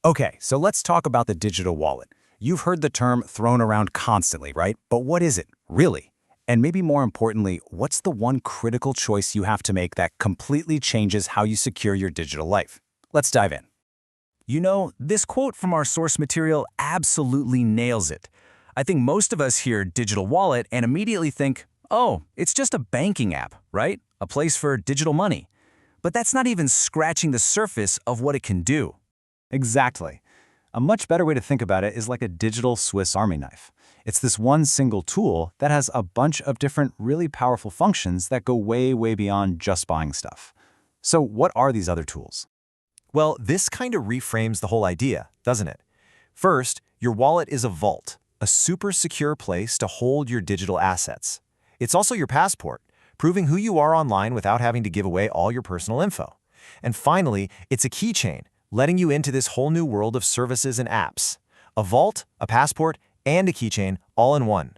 Okay, so let's talk about the digital wallet. You've heard the term thrown around constantly, right? But what is it, really? And maybe more importantly, what's the one critical choice you have to make that completely changes how you secure your digital life? Let's dive in. You know, this quote from our source material absolutely nails it. I think most of us hear digital wallet and immediately think, oh, it's just a banking app, right? A place for digital money. But that's not even scratching the surface of what it can do. Exactly. A much better way to think about it is like a digital Swiss Army knife. It's this one single tool that has a bunch of different really powerful functions that go way, way beyond just buying stuff. So what are these other tools? Well, this kind of reframes the whole idea, doesn't it? First, your wallet is a vault, a super secure place to hold your digital assets. It's also your passport, proving who you are online without having to give away all your personal info. And finally, it's a keychain, letting you into this whole new world of services and apps. A vault, a passport, and a keychain all in one.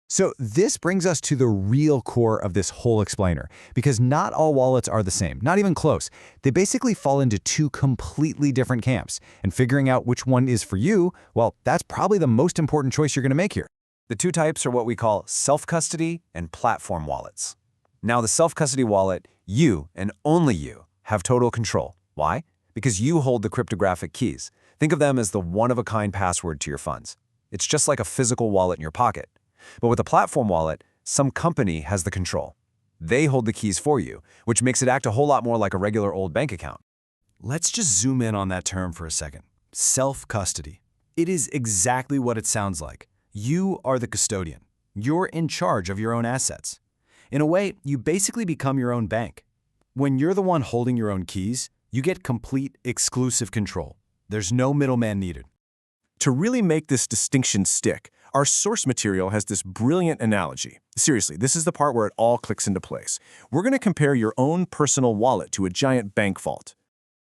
So this brings us to the real core of this whole explainer, because not all wallets are the same, not even close. They basically fall into two completely different camps, and figuring out which one is for you, well, that's probably the most important choice you're going to make here. The two types are what we call self-custody and platform wallets. Now, the self-custody wallet, you and only you have total control. Why? Because you hold the cryptographic keys. Think of them as the one-of-a-kind password to your funds. It's just like a physical wallet in your pocket. But with a platform wallet, some company has the control. They hold the keys for you, which makes it act a whole lot more like a regular old bank account. Let's just zoom in on that term for a second. Self-custody. It is exactly what it sounds like. You are the custodian. You're in charge of your own assets. In a way, you basically become your own bank. When you're the one holding your own keys, you get complete, exclusive control. There's no middleman needed. To really make this distinction stick, our source material has this brilliant analogy. Seriously, this is the part where it all clicks into place. We're going to compare your own personal wallet to a giant bank vault.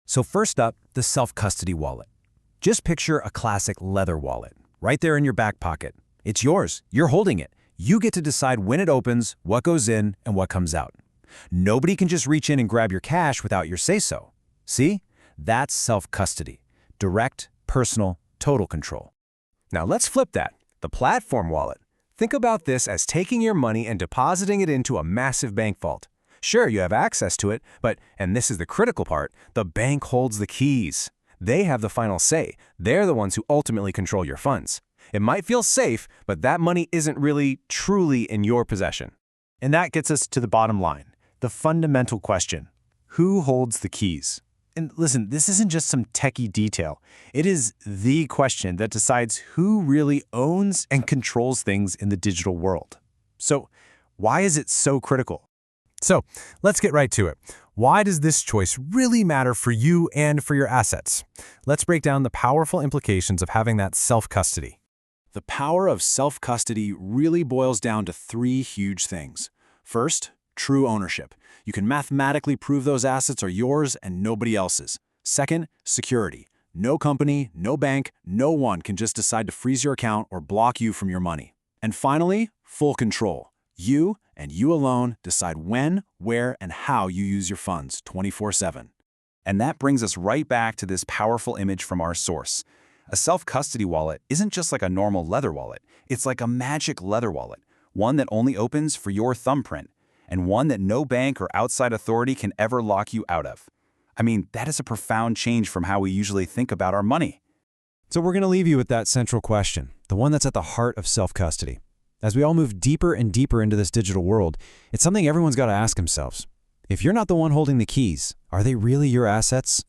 So first up, the self-custody wallet. Just picture a classic leather wallet, right there in your back pocket. It's yours. You're holding it. You get to decide when it opens, what goes in, and what comes out. Nobody can just reach in and grab your cash without your say-so. See? That's self-custody. Direct, personal, total control. Now let's flip that. The platform wallet. Think about this as taking your money and depositing it into a massive bank vault. Sure, you have access to it, but, and this is the critical part, the bank holds the keys. They have the final say. They're the ones who ultimately control your funds. It might feel safe, but that money isn't really, truly in your possession. And that gets us to the bottom line, the fundamental question. Who holds the keys? And listen, this isn't just some techie detail. It is the question that decides who really owns and controls things in the digital world. So, why is it so critical? So, let's get right to it. Why does this choice really matter for you and for your assets? Let's break down the powerful implications of having that self-custody. The power of self-custody really boils down to three huge things. First, true ownership. You can mathematically prove those assets are yours and nobody else's. Second, security. No company, no bank, no one can just decide to freeze your account or block you from your money. And finally, full control. You and you alone decide when, where, and how you use your funds 24/7. And that brings us right back to this powerful image from our source. A self-custody wallet isn't just like a normal leather wallet. It's like a magic leather wallet, one that only opens for your thumbprint, and one that no bank or outside authority can ever lock you out of. I mean, that is a profound change from how we usually think about our money. So we're going to leave you with that central question, the one that's at the heart of self-custody. As we all move deeper and deeper into this digital world, it's something everyone's got to ask themselves. If you're not the one holding the keys, are they really your assets